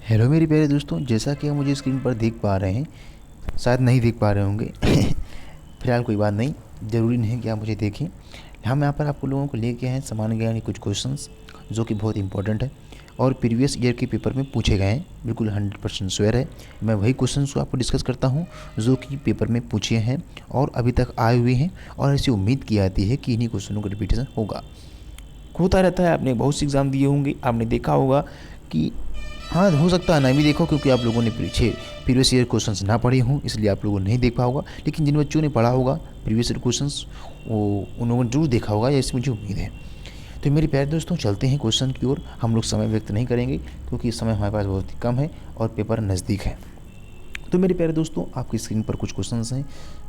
Hello मेरे प्यारे दोस्तों, जैसा कि आप मुझे स्क्रीन पर देख पा रहे हैं, शायद नहीं देख पा रहे होंगे। फिलहाल कोई बात नहीं, ज़रूरी नहीं है कि आप मुझे देखें। हम यहाँ पर आप लोगों को लेके आए हैं सामान्य ज्ञान के कुछ क्वेश्चंस जो कि बहुत इंपॉर्टेंट है और प्रीवियस ईयर के पेपर में पूछे गए हैं। बिल्कुल 100% श्योर है। मैं वही क्वेश्चंस को आपको डिस्कस करता हूँ जो कि पेपर में पूछे हैं और अभी तक आए हुए हैं, और ऐसी उम्मीद की जाती है कि इन्हीं क्वेश्चनों का रिपीटेशन होगा। होता रहता है, आपने बहुत से एग्ज़ाम दिए होंगे, आपने देखा होगा कि हाँ, हो सकता है ना भी देखो, क्योंकि आप लोगों ने पीछे प्रीवियस ईयर क्वेश्चंस ना पढ़े हों, इसलिए आप लोगों ने नहीं देख पाया होगा। लेकिन जिन बच्चों ने पढ़ा होगा प्रीवियस ईयर क्वेश्चंस, वो उन लोगों ने जरूर देखा होगा, ऐसी मुझे उम्मीद है। तो मेरे प्यारे दोस्तों, चलते हैं क्वेश्चन की ओर। हम लोग समय व्यक्त नहीं करेंगे क्योंकि समय हमारे पास बहुत ही कम है और पेपर नज़दीक है। तो मेरे प्यारे दोस्तों, आपकी स्क्रीन पर कुछ क्वेश्चंस हैं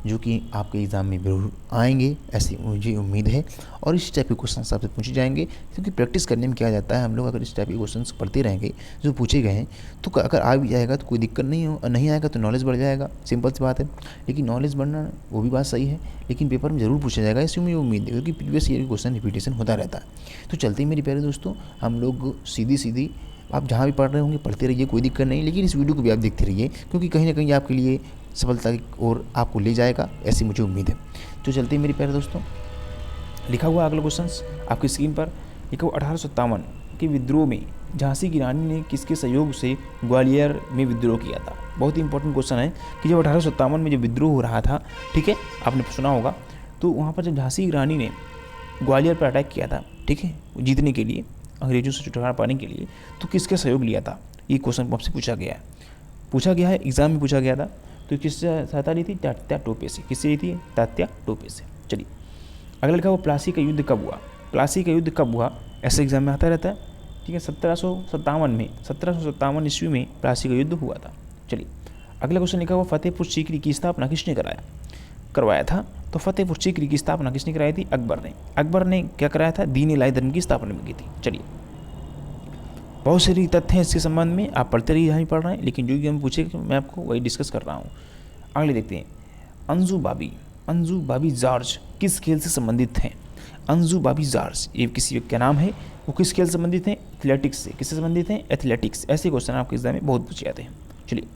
जो कि आपके एग्ज़ाम में ज़रूर आएंगे, ऐसी मुझे उम्मीद है। और इस टाइप के क्वेश्चन आपसे पूछे जाएंगे, क्योंकि प्रैक्टिस करने में क्या जाता है, हम लोग अगर इस टाइप के क्वेश्चन पढ़ते रहेंगे जो पूछे गए हैं, तो अगर आ भी जाएगा तो कोई दिक्कत नहीं हो, नहीं आएगा तो नॉलेज बढ़ जाएगा, सिंपल सी बात है। लेकिन नॉलेज बढ़ना वो भी बात सही है, लेकिन पेपर में ज़रूर पूछा जाएगा, ऐसी मुझे उम्मीद है, क्योंकि प्रीवियस ईयर के क्वेश्चन रिपीटेशन होता रहता है। तो चलते ही मेरे प्यारे दोस्तों, हम लोग सीधी सीधी, आप जहाँ भी पढ़ रहे होंगे पढ़ते रहिए, कोई दिक्कत नहीं, लेकिन इस वीडियो को भी आप देखते रहिए, क्योंकि कहीं ना कहीं आपके लिए सफलता की ओर आपको ले जाएगा, ऐसी मुझे उम्मीद है। तो चलते हैं मेरे प्यारे दोस्तों, लिखा हुआ अगला क्वेश्चन आपकी स्क्रीन पर। लिखा हुआ 1857 के विद्रोह में झांसी की रानी ने किसके सहयोग से ग्वालियर में विद्रोह किया था। बहुत ही इंपॉर्टेंट क्वेश्चन है कि जब 1857 में जब विद्रोह हो रहा था, ठीक है, आपने सुना होगा, तो वहाँ पर जब झांसी की रानी ने ग्वालियर पर अटैक किया था, ठीक है, जीतने के लिए, अंग्रेजों से छुटकारा पाने के लिए, तो किसका सहयोग लिया था, ये क्वेश्चन आपसे पूछा गया है एग्जाम में पूछा गया था। तो किससे सहायता ली थी? तात्या टोपे से। किससे ली थी? तात्या टोपे से। चलिए अगला लिखा वो प्लासी का युद्ध कब हुआ। प्लासी का युद्ध कब हुआ, ऐसे एग्जाम में आता रहता है, ठीक है। 1757 ईस्वी में प्लासी का युद्ध हुआ था। चलिए अगला क्वेश्चन लिखा हुआ फतेहपुर सीकरी की स्थापना किसने करवाया था। तो फतेहपुर सीकरी की स्थापना किसने कराई थी? अकबर ने क्या कराया था? दीन इलाही धर्म की स्थापना में की थी। चलिए बहुत सारी तथ्य हैं इसके संबंध में, आप पढ़ते रहिए, यहाँ पढ़ रहे हैं, लेकिन जो भी हम पूछे मैं आपको वही डिस्कस कर रहा हूँ। अगले देखते हैं, अंजू बाबी जॉर्ज किस खेल से संबंधित हैं। अंजू बाबी जॉर्ज ये किसी व्यक्ति का नाम है, वो किस खेल से संबंधित हैं? एथलेटिक्स से। किससे संबंधित हैं? एथलेटिक्स। ऐसे क्वेश्चन आपके एग्जाम में बहुत पूछे जाते हैं। चलिए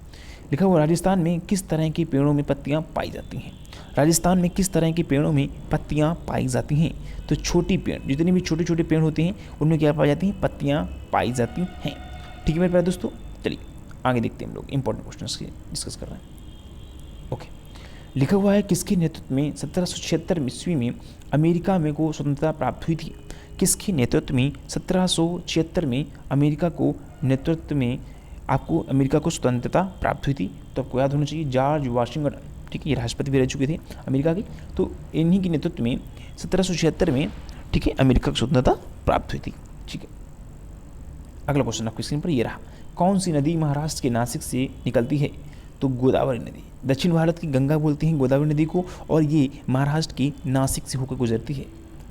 लिखा हुआ राजस्थान में किस तरह के पेड़ों में पत्तियाँ पाई जाती हैं। राजस्थान में किस तरह के पेड़ों में पत्तियाँ पाई जाती हैं। तो छोटी पेड़, जितने भी छोटे छोटे पेड़ होते हैं उनमें क्या पाई जाती हैं? पत्तियाँ पाई जाती हैं। ठीक है मेरे प्यारे दोस्तों, चलिए आगे देखते हैं, हम लोग इंपॉर्टेंट क्वेश्चन डिस्कस कर रहे हैं। ओके, लिखा हुआ है किसके नेतृत्व में 1776 ईस्वी में अमेरिका में को स्वतंत्रता प्राप्त हुई थी। किसके नेतृत्व में 1776 में अमेरिका को नेतृत्व में आपको अमेरिका को स्वतंत्रता प्राप्त हुई थी। तो आपको याद होना चाहिए जॉर्ज वाशिंगटन, ठीक है, ये राष्ट्रपति भी रह चुके थे अमेरिका के। तो इन्हीं के नेतृत्व में 1776 में, ठीक है, अमेरिका को स्वतंत्रता प्राप्त हुई थी। ठीक है, अगला क्वेश्चन आपकी स्क्रीन पर ये रहा, कौन सी नदी महाराष्ट्र के नासिक से निकलती है। तो गोदावरी नदी। दक्षिण भारत की गंगा बोलते हैं गोदावरी नदी को, और ये महाराष्ट्र की नासिक से होकर गुजरती है।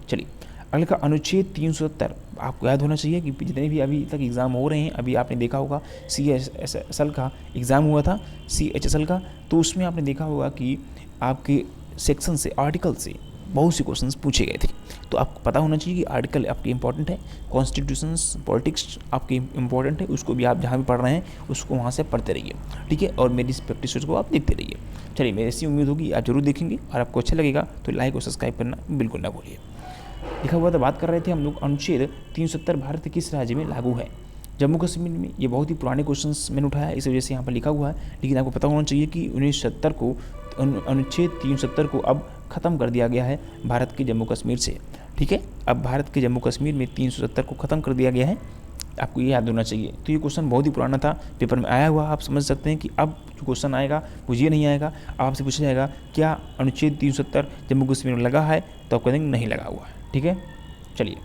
चलिए अगले का अनुच्छेद 370, आपको याद होना चाहिए कि जितने भी अभी तक एग्ज़ाम हो रहे हैं, अभी आपने देखा होगा CHSL का एग्ज़ाम हुआ था, CHSL का, तो उसमें आपने देखा होगा कि आपके सेक्शन से, आर्टिकल से बहुत से क्वेश्चंस पूछे गए थे। तो आपको पता होना चाहिए कि आर्टिकल आपके इंपॉर्टेंट है, कॉन्स्टिट्यूशंस पॉलिटिक्स आपके इंपॉर्टेंट है, उसको भी आप जहाँ भी पढ़ रहे हैं उसको वहाँ से पढ़ते रहिए, ठीक है, और मेरी इस प्रैक्टिस को आप देखते रहिए। चलिए मेरी ऐसी उम्मीद होगी आप जरूर देखेंगे, और आपको अच्छा लगेगा तो लाइक और सब्सक्राइब करना बिल्कुल ना भूलिए। लिखा हुआ था, बात कर रहे थे हम लोग, अनुच्छेद 370 भारत के किस राज्य में लागू है। जम्मू कश्मीर में। ये बहुत ही पुराने क्वेश्चंस मैंने उठाया, इस वजह से यहाँ पर लिखा हुआ है, लेकिन आपको पता होना चाहिए कि 1970 को, अनुच्छेद 370 को अब ख़त्म कर दिया गया है भारत के जम्मू कश्मीर से। ठीक है, अब भारत के जम्मू कश्मीर में 370 को ख़त्म कर दिया गया है, आपको ये याद होना चाहिए। तो ये क्वेश्चन बहुत ही पुराना था, पेपर में आया हुआ, आप समझ सकते हैं कि अब जो क्वेश्चन आएगा वो ये नहीं आएगा। अब आपसे पूछा जाएगा क्या अनुच्छेद 370 जम्मू कश्मीर में लगा है, तो आप कहेंगे नहीं लगा हुआ है। ठीक है, चलिए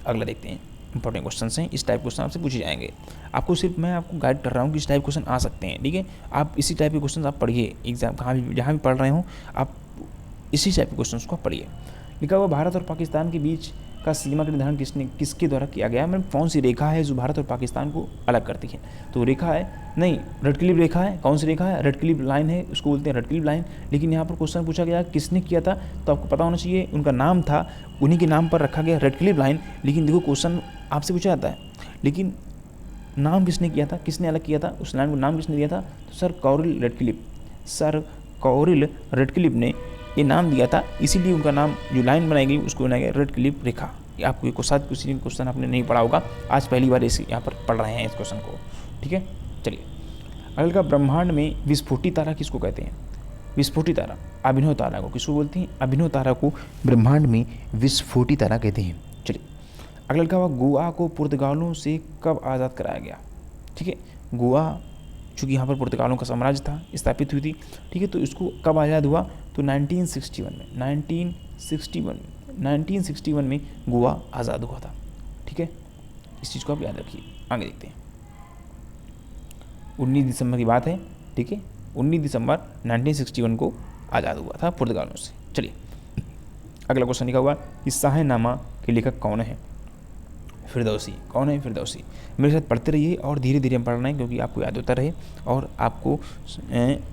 अगला देखते हैं, इंपॉर्टेंट क्वेश्चन हैं, इस टाइप क्वेश्चन आपसे पूछे जाएंगे। आपको सिर्फ मैं आपको गाइड कर रहा हूँ कि इस टाइप क्वेश्चन आ सकते हैं, ठीक है। आप इसी टाइप के क्वेश्चन आप पढ़िए, एग्जाम कहाँ भी जहाँ भी पढ़ रहे हो आप इसी टाइप के क्वेश्चन को पढ़िए। लिखा हुआ भारत और पाकिस्तान के बीच का सीमा का निर्धारण किसके द्वारा किया गया है। मतलब कौन सी रेखा है जो भारत और पाकिस्तान को अलग करती है। तो रेखा है, नहीं, रेड क्लिफ रेखा है। कौन सी रेखा है? रेड क्लिफ लाइन है, उसको बोलते हैं रेड क्लिफ लाइन। लेकिन यहाँ पर क्वेश्चन पूछा गया किसने किया था, तो आपको पता होना चाहिए उनका नाम था, उन्हीं के नाम पर रखा गया रेड क्लिफ लाइन। लेकिन देखो क्वेश्चन आपसे पूछा जाता है, लेकिन नाम किसने किया था, किसने अलग किया था, उस लाइन को नाम किसने दिया था, तो सर कॉरिल रेडक्लिफ, सर कॉरिल रेडक्लिफ ने ये नाम दिया था, इसीलिए उनका नाम जो लाइन बनाई गई उसको बनाया गया रेडक्लिफ रेखा। ये आपको एक साथ किसी क्वेश्चन आपने नहीं पढ़ा होगा, आज पहली बार इस यहाँ पर पढ़ रहे हैं इस क्वेश्चन को, ठीक है। चलिए अगले का, ब्रह्मांड में विस्फोटी तारा किसको कहते हैं, विस्फोटी तारा, अभिनव तारा को किसको बोलते हैं, अभिनव तारा को ब्रह्मांड में विस्फोटी तारा कहते हैं। चलिए अगला लिखा हुआ, गोवा को पुर्तगालों से कब आज़ाद कराया गया, ठीक है। गोवा चूँकि यहाँ पर पुर्तगालों का साम्राज्य था, स्थापित हुई थी, ठीक है, तो इसको कब आज़ाद हुआ, तो 1961 में, 1961 में गोवा आज़ाद हुआ था, ठीक है। इस चीज़ को आप याद रखिए। आगे देखते हैं, 19 दिसंबर की बात है, ठीक है, 19 दिसंबर 1961 को आज़ाद हुआ था पुर्तगालों से। चलिए अगला क्वेश्चन लिखा हुआ कि शाहनामा के लेखक कौन है, फिरदौसी। कौन है, फिरदौसी। मेरे साथ पढ़ते रहिए और धीरे धीरे हम पढ़ना है, क्योंकि आपको याद होता रहे और आपको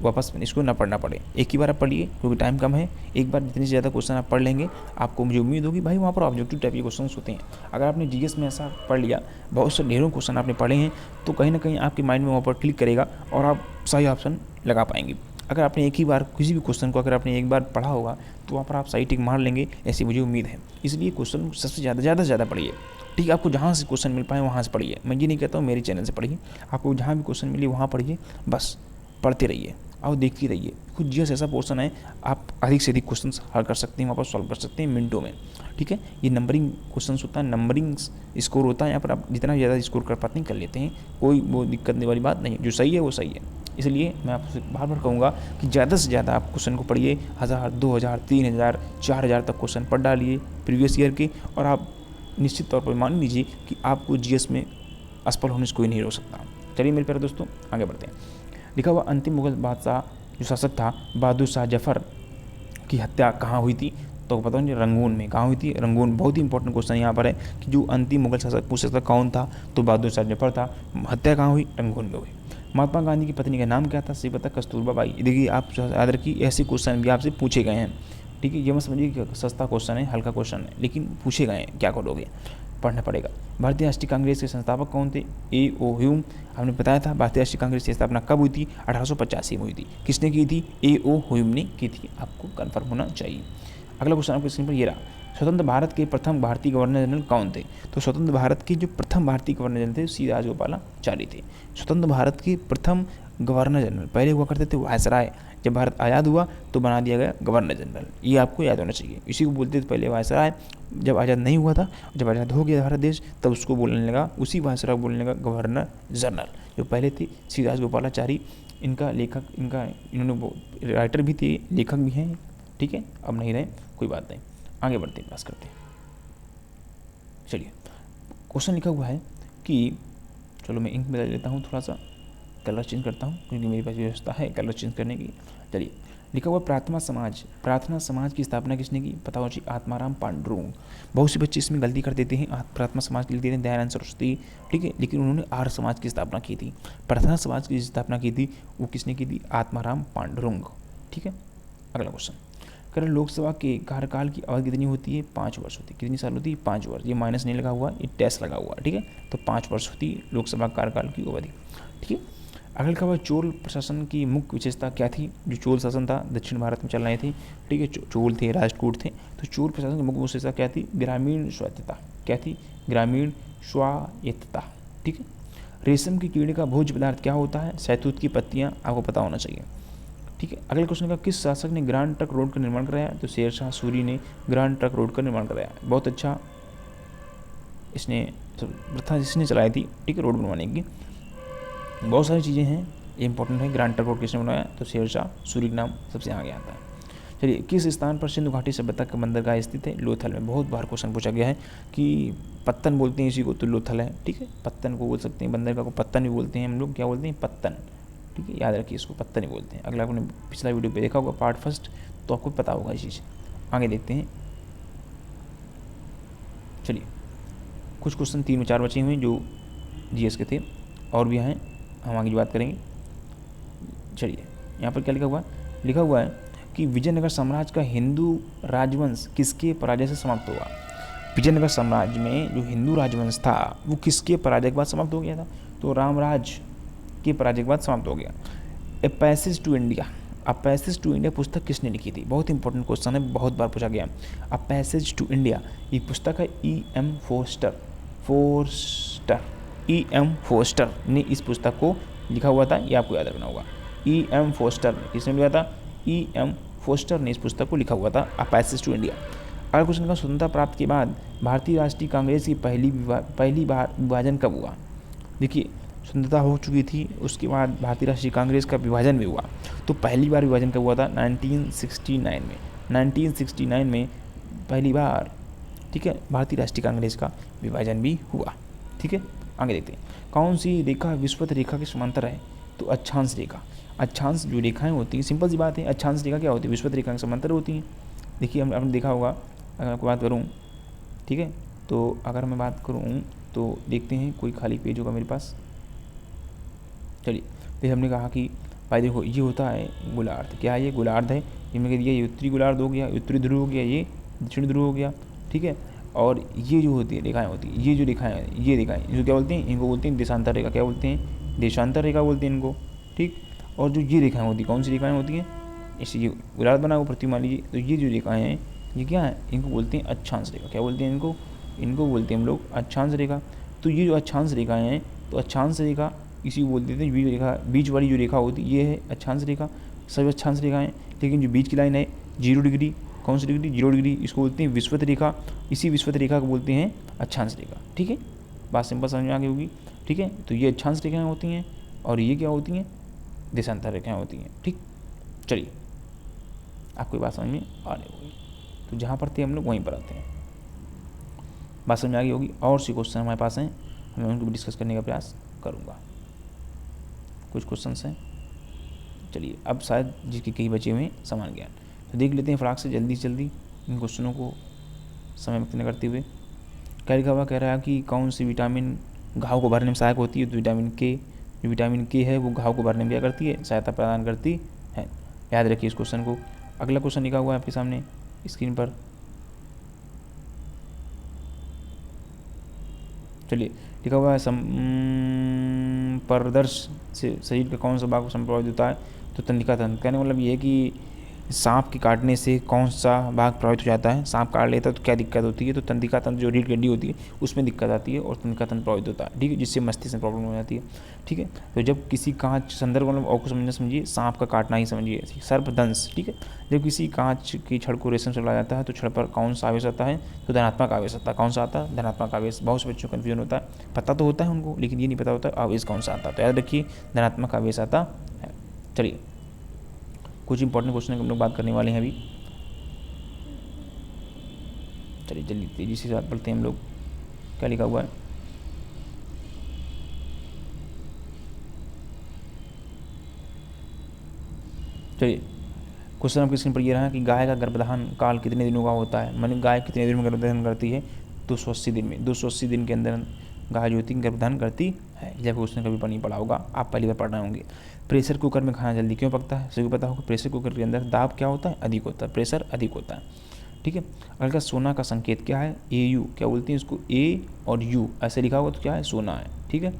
वापस इसको ना पढ़ना पड़े। एक ही बार आप पढ़िए क्योंकि टाइम कम है, एक बार जितने से ज़्यादा क्वेश्चन आप पढ़ लेंगे, आपको मुझे उम्मीद होगी भाई वहाँ पर ऑब्जेक्टिव टाइप के क्वेश्चन होते हैं। अगर आपने जीएस में ऐसा पढ़ लिया, बहुत से ढेरों क्वेश्चन आपने पढ़े हैं, तो कहीं ना कहीं आपके माइंड में वहाँ पर क्लिक करेगा और आप सही ऑप्शन लगा पाएंगे। अगर आपने एक ही बार किसी भी क्वेश्चन को अगर आपने एक बार पढ़ा होगा तो वहाँ पर आप सही टिक मार लेंगे, ऐसी मुझे उम्मीद है। इसलिए क्वेश्चन सबसे ज़्यादा से ज़्यादा पढ़िए, ठीक है। आपको जहाँ से क्वेश्चन मिल पाए वहाँ से पढ़िए, मैं ये नहीं कहता हूँ मेरे चैनल से पढ़िए, आपको जहाँ भी क्वेश्चन मिले वहाँ पढ़िए, बस पढ़ते रहिए और देखते रहिए। खुद जीएस ऐसा पोर्सन है, आप अधिक से अधिक क्वेश्चन हल कर सकते हैं, वहाँ पर सॉल्व कर सकते हैं मिनटों में, ठीक है। ये नंबरिंग क्वेश्चन होता है, नंबरिंग स्कोर होता है, यहाँ पर आप जितना ज़्यादा स्कोर कर पाते हैं कर लेते हैं, कोई वो दिक्कत वाली बात नहीं, जो सही है वो सही है। इसलिए मैं आपसे बार बार कहूँगा कि ज़्यादा से ज़्यादा आप क्वेश्चन को पढ़िए, 1000, 2000, 3000, 4000 तक क्वेश्चन पढ़ डालिए प्रीवियस ईयर के, और आप निश्चित तौर पर मान लीजिए कि आपको जीएस में असफल होने से कोई नहीं रोक सकता। चलिए मेरे प्यारे दोस्तों आगे बढ़ते हैं। लिखा हुआ, अंतिम मुगल बादशाह जो शासक था बहादुर शाह जफर की हत्या कहाँ हुई थी, तो पता नहीं रंगून में। कहाँ हुई थी, रंगून। बहुत ही इंपॉर्टेंट क्वेश्चन यहाँ पर है कि जो अंतिम मुगल शासक पूछ सकता कौन था, तो बहादुर शाह जफर था। हत्या कहाँ हुई, रंगून में हुई। महात्मा गांधी की पत्नी का नाम क्या था, सही पता, कस्तूरबा बाई। देखिए आप याद रखिए, ऐसे क्वेश्चन भी आपसे पूछे गए हैं, ठीक है। ये मत समझिए कि सस्ता क्वेश्चन है, हल्का क्वेश्चन है, लेकिन पूछे गए हैं, क्या करोगे, पढ़ना पड़ेगा। भारतीय राष्ट्रीय कांग्रेस के संस्थापक कौन थे, ए.ओ. ह्यूम। हमने बताया था भारतीय राष्ट्रीय कांग्रेस की स्थापना कब हुई थी, 1885 में हुई थी। किसने की थी, ए.ओ. ह्यूम ने की थी, आपको कन्फर्म होना चाहिए। अगला क्वेश्चन आपके स्क्रीन पर ये रहा, स्वतंत्र भारत के प्रथम भारतीय गवर्नर जनरल कौन थे, तो स्वतंत्र भारत के जो प्रथम भारतीय गवर्नर जनरल थे सी राजगोपालाचारी थे। स्वतंत्र भारत के प्रथम गवर्नर जनरल, पहले हुआ करते थे वायसराय, जब भारत आज़ाद हुआ तो बना दिया गया गवर्नर जनरल, ये आपको याद होना चाहिए। इसी को बोलते थे पहले वायसराय, जब आज़ाद नहीं हुआ था, जब आज़ाद हो गया भारत देश तब उसको बोलने लगा, उसी वायसराय को बोलने लगा गवर्नर जनरल। जो पहले थे सी राजगोपालाचारी, इनका लेखक, इन्होंने राइटर भी थे, लेखक भी हैं, ठीक है। अब नहीं रहे, कोई बात नहीं, आगे बढ़ते हैं, पास करते हैं। चलिए क्वेश्चन लिखा हुआ है कि, चलो मैं इंक बदल लेता हूँ, थोड़ा सा कलर चेंज करता हूँ क्योंकि मेरे पास व्यवस्था है कलर चेंज करने की। चलिए लिखा हुआ, प्रार्थना समाज की स्थापना किसने की, पता हो चाहिए, आत्माराम पांडुरंग। बहुत से बच्चे इसमें गलती कर देते हैं, प्रार्थना समाज के लिए देते हैं दयानंद सरस्वती, ठीक है, लेकिन उन्होंने आर्य समाज की स्थापना की थी। प्रार्थना समाज की स्थापना की थी वो किसने की थी, आत्माराम पांडुरंग, ठीक है। अगला क्वेश्चन, करें लोकसभा के कार्यकाल की अवधि कितनी होती है, 5 वर्ष होती है। कितनी साल होती है, 5 वर्ष। ये माइनस नहीं लगा हुआ, ये टेस्ट लगा हुआ, ठीक है। तो 5 वर्ष होती है लोकसभा कार्यकाल की अवधि, ठीक है। अगला लिखा हुआ, चोल प्रशासन की मुख्य विशेषता क्या थी, जो चोल शासन था दक्षिण भारत में चल रहे थे, ठीक है, चोल थे, राष्ट्रकूट थे, तो चोल प्रशासन की मुख्य विशेषता क्या थी, ग्रामीण स्वायत्तता। क्या थी, ग्रामीण स्वायत्तता, ठीक है। रेशम की कीड़े का भोज्य पदार्थ क्या होता है, शहतूत की पत्तियाँ, आपको पता होना चाहिए, ठीक है। अगले क्वेश्चन का, किस शासक ने ग्रांड ट्रंक रोड का निर्माण कराया, तो शेरशाह सूरी ने ग्रांड ट्रंक रोड का निर्माण कराया। बहुत अच्छा, इसने प्रथा जिसने चलाई थी, ठीक है, रोड बनवाने की। बहुत सारी चीज़ें हैं, ये इंपॉर्टेंट है। ग्रांड ट्रंक रोड किसने बनाया, तो शेरशाह सूरी का नाम सबसे आगे आता है। चलिए, किस स्थान पर सिंधु घाटी सभ्यता का बंदरगाह स्थित है, लोथल में। बहुत बार क्वेश्चन पूछा गया है कि पत्तन बोलते हैं इसी को, तो लोथल है, ठीक है। पत्तन को बोल सकते हैं, बंदरगाह को पत्तन भी बोलते हैं हम लोग, क्या बोलते हैं, पत्तन, ठीक है, याद रखिए इसको, पत्तन ही बोलते हैं। अगला आपने पिछला वीडियो पे देखा होगा पार्ट फर्स्ट, तो आपको पता होगा ये चीज़। आगे देखते हैं। चलिए, कुछ क्वेश्चन 3 में 4 बचे हुए हैं जो जीएस के थे, और भी हैं, हम आगे की बात करेंगे। चलिए, यहाँ पर क्या लिखा हुआ है कि विजयनगर साम्राज्य का हिंदू राजवंश किसके पराजय से समाप्त हुआ। विजयनगर साम्राज्य में जो हिंदू राजवंश था वो किसके पराजय के बाद समाप्त हो गया था, तो रामराज के पराजय के बाद समाप्त हो गया। A passage to India, a passage to India पुस्तक किसने लिखी थी? बहुत इंपॉर्टेंट क्वेश्चन है, बहुत बार पूछा गया। अ पैसेज टू इंडिया ये पुस्तक है E.M. Poster E.M. फोस्टर ने इस पुस्तक को लिखा हुआ था, ये आपको याद रखना होगा। E.M. फोस्टर ने, किसने लिखा था? E.M. फोस्टर ने इस पुस्तक को लिखा हुआ था, अ पैसेज टू इंडिया। अगला क्वेश्चन का, स्वतंत्रता प्राप्ति के बाद भारतीय राष्ट्रीय कांग्रेस की पहली बार विभाजन कब हुआ? देखिए, स्वतंत्रता हो चुकी थी, उसके बाद भारतीय राष्ट्रीय कांग्रेस का विभाजन भी हुआ। तो पहली बार विभाजन कब हुआ था? 1969 में। 1969 में पहली बार, ठीक है, भारतीय राष्ट्रीय कांग्रेस का विभाजन भी हुआ। ठीक है, आगे देखते हैं। कौन सी रेखा विषुवत रेखा के समांतर है? तो अक्षांश रेखा। अक्षांश जो रेखाएं होती हैं, सिंपल सी बात है, अक्षांश रेखा क्या होती है? विषुवत रेखा के समांतर होती हैं। देखिए, आपने देखा होगा, अगर आपको बात करूँ, ठीक है, तो अगर मैं बात करूँ तो देखते हैं कोई खाली पेज होगा मेरे पास। चलिए, फिर हमने कहा कि भाई देखो, ये होता है गोलार्ध। क्या है ये? गोलार्ध है। ये मैंने कह दिया, ये उत्तरी गोलार्ध हो गया, उत्तरी ध्रुव हो गया, ये दक्षिण ध्रुव हो गया। ठीक है, और ये जो होती है रेखाएं होती है, ये जो रेखाएं, ये रेखाएं जो क्या बोलते हैं? इनको बोलते हैं देशांतर रेखा। क्या बोलते हैं? देशांतर रेखा बोलते हैं इनको। ठीक, और जो ये रेखाएं होती हैं, कौन सी रेखाएं होती हैं? इसे ये गोलार्ध बना हुआ पृथ्वी मान लीजिए, तो ये जो रेखाएं हैं ये क्या है? इनको बोलते हैं अक्षांश रेखा। क्या बोलते हैं इनको? इनको बोलते हैं हम लोग अक्षांश रेखा। तो ये जो अक्षांश रेखाएं हैं, तो अक्षांश रेखा इसी को बोल देते हैं। बीच रेखा, बीच वाली जो रेखा होती है ये है अक्षांश रेखा। सभी अक्षांश रेखाएं, लेकिन जो बीच की लाइन है 0 डिग्री, कौन सी डिग्री? 0 डिग्री, इसको बोलते हैं विषुवत रेखा। इसी विषुवत रेखा को बोलते हैं अक्षांश रेखा। ठीक है, बात सिंपल समझ में आ गई होगी। ठीक है, तो ये अक्षांश रेखाएं होती हैं और ये क्या होती हैं? देशांतर रेखाएं होती हैं। ठीक, चलिए, आपको बात समझ में आ रही होगी। तो जहाँ पर थे हम लोग वहीं पर आते हैं। बात समझ में आ गई होगी। और सी क्वेश्चन हमारे पास हैं, मैं उनको भी डिस्कस करने का प्रयास करूँगा। कुछ क्वेश्चन हैं, चलिए, अब शायद जिसके कई बचे हुए हैं समान ज्ञान, तो देख लेते हैं फटाक से जल्दी इन क्वेश्चनों को समय वक्त न करते हुए। क्या लिखा हुआ? कह रहा है कि कौन सी विटामिन घाव को भरने में सहायक होती है? तो विटामिन के, जो विटामिन के है वो घाव को भरने में क्या करती है? सहायता प्रदान करती है। याद रखिए इस क्वेश्चन को। अगला क्वेश्चन लिखा हुआ है आपके सामने स्क्रीन पर। चलिए, लिखा हुआ है संप्रदर्श से शरीर का कौन सा भाग संप्रभावित होता है? तो तंत्रिका तंत्र। कहने का मतलब ये है कि सांप के काटने से कौन सा भाग प्रभावित हो जाता है? सांप काट लेता है तो क्या दिक्कत होती है? तो तंत्रिका तंत्र, जो रीढ़ की हड्डी होती है उसमें दिक्कत आती है और तंत्रिका तंत्र प्रभावित होता है। ठीक है, जिससे मस्तिष्क में प्रॉब्लम हो जाती है। ठीक है, तो जब किसी कांच, संदर्भ मतलब और को समझिए, सांप का काटना ही समझिए, सर्पदंश। ठीक है, जब किसी कांच की छड़ को रेशम से लगाया जाता है तो छड़ पर कौन सा आवेश आता है? तो धनात्मक आवेश आता है। कौन सा आता है? धनात्मक आवेश। बहुत से बच्चों को कन्फ्यूजन होता है, पता तो होता है उनको, लेकिन ये नहीं पता होता आवेश कौन सा आता है। तो याद रखिए, धनात्मक आवेश आता है। चलिए, कुछ इंपॉर्टेंट क्वेश्चन हम लोग बात करने वाले हैं अभी। चलिए जल्दी तेजी से बात पढ़ते हैं हम लोग। क्या लिखा हुआ है? चलिए, क्वेश्चन आपकी स्क्रीन पर ये रहा कि गाय का गर्भधान काल कितने दिनों का होता है? माने गाय कितने दिन में गर्भधान करती है? 280 दिन में। 280 दिन के अंदर गाय जो होती है गर्भधान करती है। जब क्वेश्चन कभी नहीं पढ़ा होगा, आप पहली बार पढ़ रहे होंगे। प्रेशर कुकर में खाना जल्दी क्यों पकता है? सभी को पता होगा, प्रेशर कुकर के अंदर दाब क्या होता है? अधिक होता है, प्रेशर अधिक होता है। ठीक है, अगर का सोना का संकेत क्या है? AU। क्या बोलते हैं इसको? A और U ऐसे लिखा होगा तो क्या है? सोना है। ठीक है,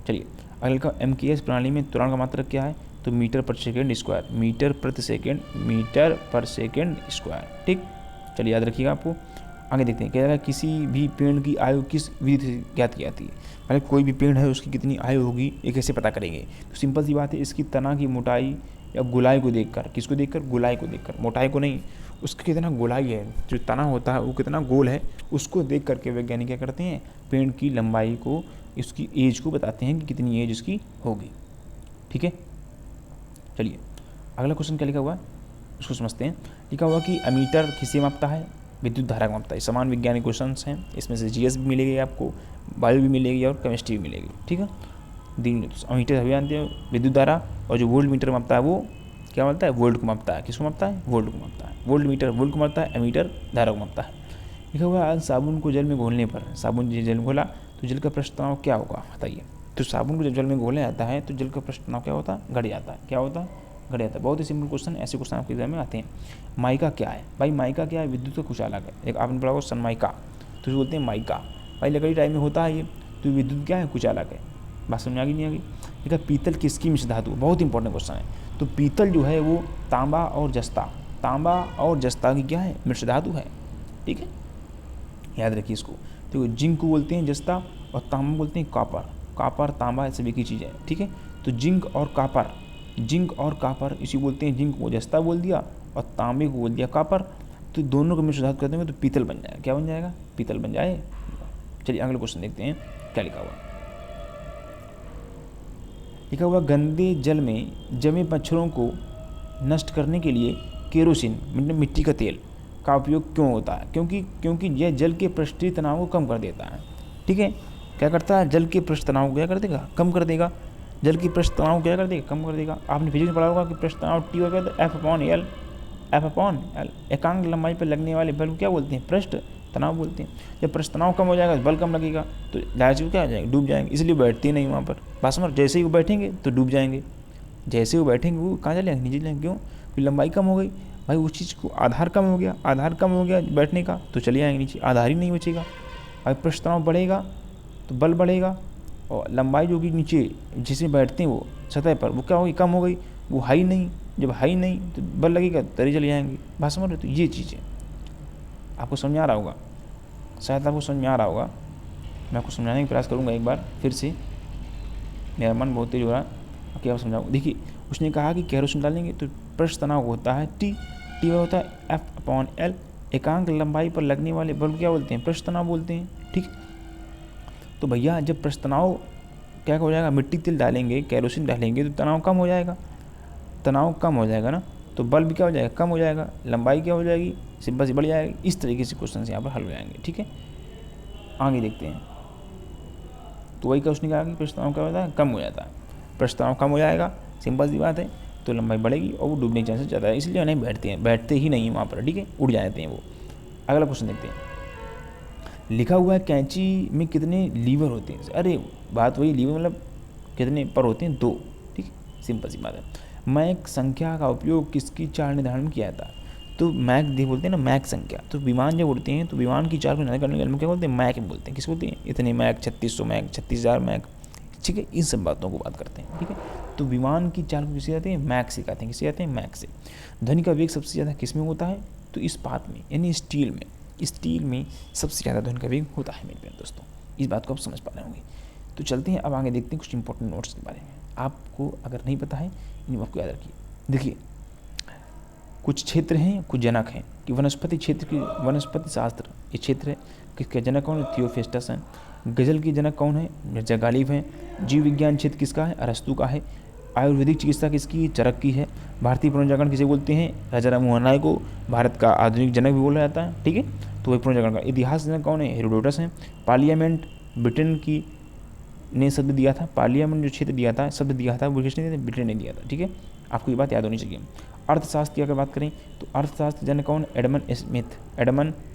चलिए, अगले का MKS प्रणाली में त्वरण का मात्रक क्या है? तो मीटर पर सेकेंड स्क्वायर, मीटर प्रति सेकेंड, मीटर पर सेकेंड स्क्वायर। ठीक, चलिए याद रखिएगा आपको। आगे देखते हैं, कह रहा है किसी भी पेड़ की आयु किस विधि से ज्ञात की जाती है? मतलब कोई भी पेड़ है उसकी कितनी आयु होगी, ये कैसे पता करेंगे? तो सिंपल सी बात है, इसकी तना की मोटाई या गोलाई को देखकर। किसको देखकर? गोलाई को देखकर, मोटाई को नहीं। उसका कितना गोलाई है, जो तना होता है वो कितना गोल है, उसको देख करके वैज्ञानिक क्या करते हैं? पेड़ की लंबाई को, इसकी एज को बताते हैं कि कितनी एज इसकी होगी। ठीक है, चलिए अगला क्वेश्चन क्या लिखा हुआ है उसको समझते हैं। लिखा हुआ कि अमीटर किसे मापता है? विद्युत धारा को मापता है। समान वैज्ञानिक क्वेश्चन हैं, इसमें से GS भी मिलेगी आपको, बायो भी मिलेगी और केमिस्ट्री भी मिलेगी। ठीक है, अमीटर सभी जानते हैं विद्युत धारा, और जो वोल्ट मीटर मापता है वो क्या मापता है? वोल्ट को मापता है। किसको मापता है? वोल्ट को मापता है। वोल्ट मीटर वोल्ट को मापता है, अमीटर धारा को मापता है। लिखा हुआ है साबुन को जल में घोलने पर, साबुन जल में घोला तो जल का पृष्ठ तनाव क्या होगा? बताइए। तो साबुन को जब जल में घोला जाता है तो जल का पृष्ठ तनाव क्या होता है? घट जाता है। क्या होता है? घट जाता है। बहुत ही सिंपल क्वेश्चन, ऐसे क्वेश्चन आपके एग्जाम में आते हैं। माइका क्या है? भाई माइका क्या है? विद्युत का कुचालक है। एक आपने पढ़ा होगा सनमाइका, तो बोलते हैं माइका। भाई लकड़ी टाइप में होता है ये, तो विद्युत क्या है? कुचालक है। बात समझ में आ गई नहीं आ गई? देखा पीतल किसकी मिश्र धातु, बहुत इंपॉर्टेंट क्वेश्चन है। तो पीतल जो है वो तांबा और जस्ता की क्या है, मिश्र धातु है, ठीक है, याद रखिए इसको। तो जिंक को बोलते हैं जस्ता और तांबा बोलते हैं कॉपर तांबा सभी एक ही चीज़ है, ठीक है। तो जिंक और कॉपर इसी बोलते हैं, जिंक को जस्ता बोल दिया और तांबे को बोल दिया कॉपर, तो दोनों को मिश्र धातु कर देंगे तो पीतल बन जाएगा। क्या बन जाएगा? पीतल बन जाए। चलिए अगला क्वेश्चन देखते हैं क्या लिखा हुआ। गंदे जल में जमे मच्छरों को नष्ट करने के लिए केरोसिन मतलब मिट्टी का तेल का उपयोग क्यों होता है? क्योंकि यह जल के पृष्ठीय तनाव को कम कर देता है, ठीक है। क्या करता है? जल के पृष्ठ तनाव को क्या कर देगा? कम कर देगा। जल की पृष्ठ तनाव को क्या कर देगा? कम कर देगा। आपने फिजिक्स में पढ़ा होगा कि पृष्ठ तनाव टी होगा तो F/L एकांक लंबाई पर लगने वाले बल को क्या बोलते हैं? पृष्ठ तनाव बोलते हैं। जब पृष्ठ तनाव कम हो जाएगा बल कम लगेगा तो जाहिर सी क्या हो जाएगा? डूब जाएंगे, इसलिए बैठते नहीं वहाँ पर। बस समझ, जैसे ही वो बैठेंगे तो डूब जाएंगे, जैसे वो बैठेंगे वो कहाँ चले जाएंगे? नीचे जाएंगे। क्यों? क्योंकि लंबाई कम हो गई भाई, उस चीज़ को आधार कम हो गया बैठने का, तो चले जाएंगे नीचे, आधार ही नहीं बचेगा भाई। पृष्ठ तनाव बढ़ेगा तो बल बढ़ेगा और लंबाई जो कि नीचे जिसे बैठते हैं वो सतह पर वो क्या होगी? कम हो गई, वो हाई नहीं, जब हाई नहीं तो बल लगेगा तरी चले जाएंगे। बात समझ रहे? तो ये चीज़ें आपको समझ में आ रहा होगा, शायद आपको समझ में आ रहा होगा। मैं आपको समझाने का प्रयास करूँगा एक बार फिर से, मेरा मन बहुत तेज हो रहा है, क्या समझाऊँ। देखिए उसने कहा कि केरोसिन डालेंगे तो पृष्ठ तनाव होता है टी होता है F/L, एकांक लंबाई पर लगने वाले बल क्या बोलते हैं? पृष्ठ तनाव बोलते हैं, ठीक। तो भैया जब पृष्ठ तनाव क्या हो जाएगा? मिट्टी तेल डालेंगे, केरोसिन डालेंगे तो तनाव कम हो जाएगा ना, तो बल भी क्या हो जाएगा? कम हो जाएगा, लंबाई क्या हो जाएगी? सिंपल सी बढ़ जाएगी। इस तरीके से क्वेश्चन यहाँ पर हल हो जाएंगे, ठीक है। आगे देखते हैं। तो वही का उसने कहा कि पृष्ठ तनाव क्या होता है? कम हो जाता है। पृष्ठ तनाव कम हो जाएगा, सिंपल सी बात है, तो लंबाई बढ़ेगी और वो डूबने के चांसेस ज़्यादा है, इसलिए नहीं बैठते ही नहीं वहाँ पर, ठीक है, उड़ जाते हैं वो। अगला क्वेश्चन देखते हैं। लिखा हुआ है कैंची में कितने लीवर होते हैं? अरे बात वही, लीवर मतलब कितने पर होते हैं? 2, ठीक, सिंपल सी बात है। मैक संख्या का उपयोग किसकी चाल निर्धारण में किया जाता है? तो मैक दे बोलते हैं ना, मैक संख्या। तो विमान जब उड़ते हैं तो विमान की चाल को निर्धारण करने के लिए क्या बोलते हैं? मैक बोलते हैं। किस बोलते हैं? इतने मैक, 3600 मैक, 36,000 मैक, ठीक है, इन सब बातों को बात करते हैं, ठीक है। तो विमान की चाल को किसे कहते हैं? मैक से कहते हैं। किसे कहते हैं? मैक से। ध्वनि का वेग सबसे ज़्यादा किस में होता है? तो इस्पात में, यानी स्टील में सबसे ज़्यादा ध्वनि का वेग होता है मेरे प्यारे दोस्तों। इस बात को आप समझ पा रहे होंगे। तो चलते हैं अब आगे देखते हैं कुछ इंपॉर्टेंट नोट्स के बारे में। आपको अगर नहीं पता है इन आपको याद रखिए। देखिए कुछ क्षेत्र हैं, कुछ जनक हैं कि वनस्पति क्षेत्र की, वनस्पति शास्त्र ये क्षेत्र है, किसके जनक कौन है? थियोफेस्टस हैं। गज़ल के जनक कौन है? मिर्जा गालिब हैं। जीव विज्ञान क्षेत्र किसका है? अरस्तु का है। आयुर्वेदिक चिकित्सा किसकी? चरक की है। भारतीय पुनर्जागरण किसे बोलते हैं? राजा राम मोहन राय को भारत का आधुनिक जनक भी बोला जाता है, ठीक है। तो वही पुनर्जागरण का। इतिहास जनक कौन है? हेरोडोटस हैं। पार्लियामेंट ब्रिटेन की ने शब्द दिया था, पार्लियामेंट जो क्षेत्र दिया था, शब्द दिया था, वो किसने दिया था? ब्रिटेन ने दिया था, ठीक है। आपको ये बात याद होनी चाहिए। अर्थशास्त्र की अगर बात करें तो अर्थशास्त्र जनक कौन? एडमंड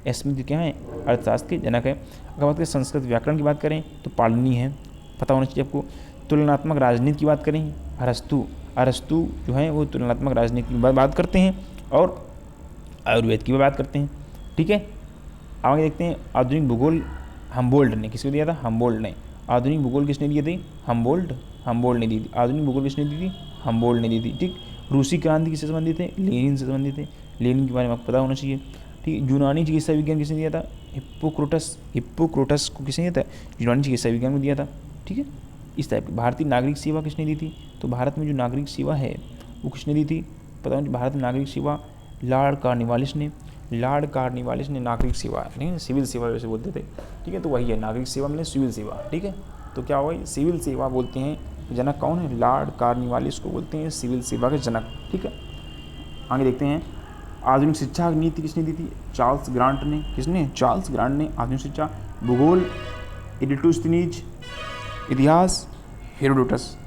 स्मिथ क्या है? अर्थशास्त्र के जनक है। अगर बात करें संस्कृत व्याकरण की बात करें तो पाणिनि है, पता होना चाहिए आपको। तुलनात्मक राजनीति की बात करें, अरस्तु जो है वो तुलनात्मक राजनीति की बात करते हैं और आयुर्वेद की भी बात करते हैं, ठीक है। आगे देखते हैं आधुनिक भूगोल हम्बोल्ट ने किसको दिया था? हम्बोल्ट ने। आधुनिक भूगोल किसने दिए थे? हम्बोल्ट ने दी थी। आधुनिक भूगोल किसने दी थी? हम्बोल्ट ने दी थी, ठीक। रूसी क्रांति किससे संबंधित है? लेनिन से संबंधित है। लेनिन के बारे में आपको पता होना चाहिए, ठीक है। यूनानी चिकित्सा विज्ञान किसने दिया था? हिप्पोक्रेटस को किसने दिया था? यूनानी चिकित्सा विज्ञान को दिया था, ठीक है। इस टाइप की। भारतीय नागरिक सेवा किसने दी थी? तो भारत में जो नागरिक सेवा है वो किसने दी थी? पता होना चाहिए। भारत में नागरिक सेवा लॉर्ड कॉर्नवालिस ने नागरिक सेवा नहीं, सिविल सेवा वैसे बोलते थे, ठीक है। तो वही है, नागरिक सेवा मतलब सिविल सेवा, ठीक है। तो क्या हुआ? सिविल सेवा बोलते हैं। जनक कौन है? लॉर्ड कॉर्नवालिस को बोलते हैं सिविल सेवा के जनक, ठीक है। आगे देखते हैं आधुनिक शिक्षा नीति किसने दी थी? चार्ल्स ग्रांट ने। किसने? चार्ल्स ग्रांट ने। आधुनिक शिक्षा भूगोल इरेटोस्थनीज, इतिहास हेरोडोटस,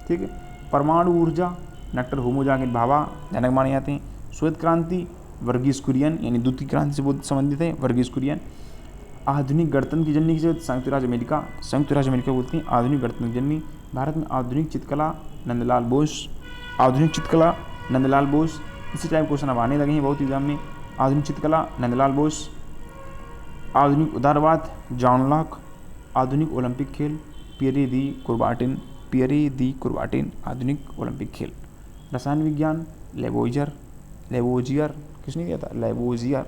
ठीक है। परमाणु ऊर्जा नेक्टर होमोजागिन भाभा जनक माने जाते हैं। श्वेत क्रांति वर्गीस कुरियन, यानी द्वितीय क्रांति से बहुत संबंधित है, वर्गीस कुरियन। आधुनिक गणतंत्र की जननी किसे? संयुक्त राज्य अमेरिका बोलते हैं आधुनिक गणतंत्र की जननी। भारत में आधुनिक चित्रकला नंदलाल बोस। इसी टाइप क्वेश्चन अब आने लगे हैं बहुत एग्जाम में। आधुनिक चित्रकला नंदलाल बोस। आधुनिक उदारवाद जॉन लॉक। आधुनिक ओलंपिक खेल पियरे दी कुर्बाटिन आधुनिक ओलंपिक खेल। रसायन विज्ञान लेवोजियर, किसने दिया था? लेवोजियर।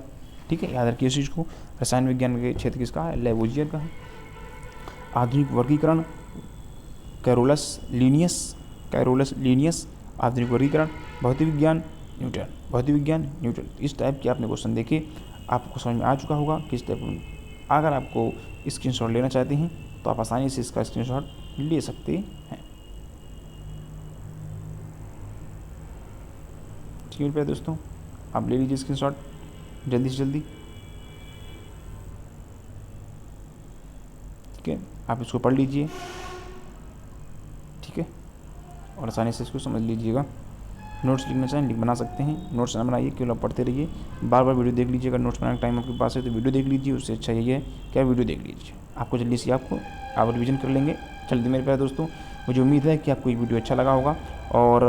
ठीक है, याद रखिए इस चीज़ को। रसायन विज्ञान के क्षेत्र किसका है? लेवोजियर का है। आधुनिक वर्गीकरण कैरोलस लीनियस। आधुनिक वर्गीकरण भौतिक विज्ञान न्यूटन। इस टाइप के आपने क्वेश्चन देखे, आपको समझ में आ चुका होगा किस टाइप में। अगर आपको स्क्रीनशॉट लेना चाहते हैं तो आप आसानी से इसका स्क्रीनशॉट ले सकते हैं। ठीक है मेरे दोस्तों, आप ले लीजिए स्क्रीनशॉट जल्दी से जल्दी। ठीक है, आप इसको पढ़ लीजिए। ठीक है, और आसानी से इसको समझ लीजिएगा। नोट्स लिखना चाहें लिख बना सकते हैं, नोट्स ना बनाइए, केवल आप पढ़ते रहिए। बार बार वीडियो देख लीजिए। अगर नोट्स बनाने का टाइम आपके पास है तो वीडियो देख लीजिए, उससे अच्छा यही है कि आप वीडियो देख लीजिए। आपको जल्दी से आप रिविजन कर लेंगे जल्दी। मेरे प्यारे दोस्तों, मुझे उम्मीद है कि आपको ये वीडियो अच्छा लगा होगा और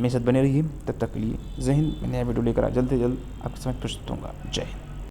मेरे साथ बने रहिए। तब तक के लिए जय हिंद। मैं नया वीडियो लेकर जल्द से जल्द आपके साथ प्रस्तुत होऊंगा। जय हिंद।